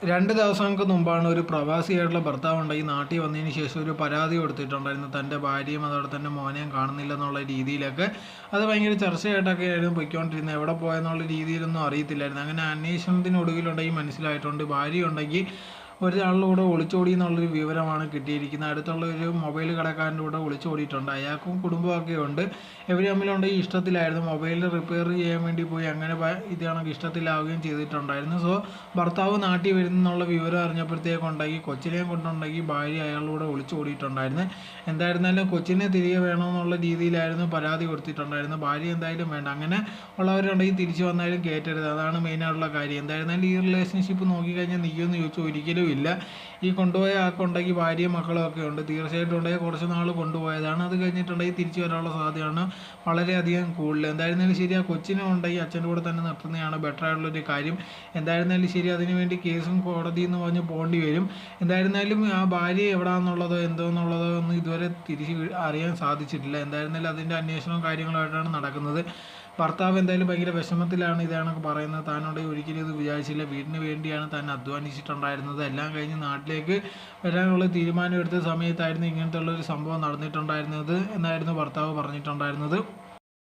2 ദിവസങ്ങൾക്ക് മുമ്പാണ് ഒരു പ്രവാസിയായിട്ടുള്ള ഭർത്താവുണ്ടായി നാട്ടിൽ വന്നതിന് ശേഷം ഒരു പരാതി കൊടുത്തിട്ടുണ്ടായിരുന്നു. തൻ്റെ ഭാര്യയും അതോടെ തന്നെ മോനെയും കാണുന്നില്ലെന്നുള്ള രീതിയിലൊക്കെ. അത് ഭയങ്കര ചർച്ചയായിട്ടൊക്കെ ആയിരുന്നു പൊയ്ക്കൊണ്ടിരുന്നത്. എവിടെ പോയെന്നുള്ള രീതിയിലൊന്നും അറിയത്തില്ലായിരുന്നു. അങ്ങനെ അന്വേഷണത്തിനൊടുവിലുണ്ടെങ്കിൽ മനസ്സിലായിട്ടുണ്ട് ഭാര്യയുണ്ടെങ്കിൽ ഒരാളുടെ കൂടെ ഒളിച്ചോടി എന്നുള്ളൊരു വിവരമാണ് കിട്ടിയിരിക്കുന്നത്. അടുത്തുള്ള ഒരു മൊബൈൽ കടക്കാരൻ്റെ കൂടെ ഒളിച്ചോടിയിട്ടുണ്ട്. അയാൾക്കും കുടുംബമൊക്കെ ഉണ്ട്. ഇവർ തമ്മിലുണ്ടെങ്കിൽ ഇഷ്ടത്തിലായിരുന്നു. മൊബൈൽ റിപ്പയർ ചെയ്യാൻ വേണ്ടി പോയി അങ്ങനെ ഇത് കണക്ക് ഇഷ്ടത്തിലാവുകയും ചെയ്തിട്ടുണ്ടായിരുന്നു. സോ ഭർത്താവ് നാട്ടിൽ വരുന്നുള്ള വിവരം അറിഞ്ഞപ്പോഴത്തേക്കുണ്ടെങ്കിൽ കൊച്ചിനെയും കൊണ്ടുണ്ടെങ്കിൽ ഭാര്യ അയാളുടെ ഒളിച്ചോടിയിട്ടുണ്ടായിരുന്നു. എന്തായിരുന്നാലും കൊച്ചിനെ തിരികെ വേണമെന്നുള്ള രീതിയിലായിരുന്നു പരാതി കൊടുത്തിട്ടുണ്ടായിരുന്നു. ഭാര്യ എന്തായാലും വേണ്ട, അങ്ങനെ ഉള്ളവരുണ്ടെങ്കിൽ തിരിച്ചു വന്നാലും കയറ്റരുത്, അതാണ് മെയിനായിട്ടുള്ള കാര്യം. എന്തായിരുന്നാലും ഈ റിലേഷൻഷിപ്പ് നോക്കിക്കഴിഞ്ഞാൽ നിൽക്കുമെന്ന് ചോദിച്ചാൽ ഒരിക്കലും ഇല്ല. ഈ കൊണ്ടുപോയ ആൾക്കുണ്ടെങ്കിൽ ഭാര്യയും മക്കളും ഒക്കെ ഉണ്ട്. തീർച്ചയായിട്ടും ഉണ്ടെങ്കിൽ കുറച്ച് നാൾ കൊണ്ടുപോയതാണ്. അത് കഴിഞ്ഞിട്ടുണ്ടെങ്കിൽ തിരിച്ചു വരാനുള്ള സാധ്യതയാണ് വളരെയധികം കൂടുതൽ. എന്തായിരുന്നാലും ശരി, ആ കൊച്ചിനും ഉണ്ടെങ്കിൽ അച്ഛൻ്റെ കൂടെ തന്നെ നിർത്തുന്നതാണ് ബെറ്റർ ആയിട്ടുള്ളൊരു കാര്യം. എന്തായിരുന്നാലും ശരി, അതിനുവേണ്ടി കേസും കോടതി എന്ന് പറഞ്ഞ് പോകേണ്ടി വരും. എന്തായിരുന്നാലും ആ ഭാര്യ എവിടെയാണെന്നുള്ളതോ എന്തോന്നുള്ളതോ ഒന്നും ഇതുവരെ അറിയാൻ സാധിച്ചിട്ടില്ല. എന്തായിരുന്നാലും അതിൻ്റെ അന്വേഷണവും കാര്യങ്ങളുമായിട്ടാണ് നടക്കുന്നത്. ഭർത്താവ് എന്തായാലും ഭയങ്കര വിഷമത്തിലാണ് ഇതാണൊക്കെ പറയുന്നത്. താനുണ്ടെങ്കിൽ ഒരിക്കലും ഇത് വിചാരിച്ചില്ല. വീടിന് വേണ്ടിയാണ് താൻ അധ്വാനിച്ചിട്ടുണ്ടായിരുന്നത്. എല്ലാം കഴിഞ്ഞ് നാട്ടിലേക്ക് വരാനുള്ള തീരുമാനം എടുത്ത സമയത്തായിരുന്നു ഇങ്ങനത്തെ ഉള്ളൊരു സംഭവം നടന്നിട്ടുണ്ടായിരുന്നത് എന്നായിരുന്നു ഭർത്താവ് പറഞ്ഞിട്ടുണ്ടായിരുന്നത്.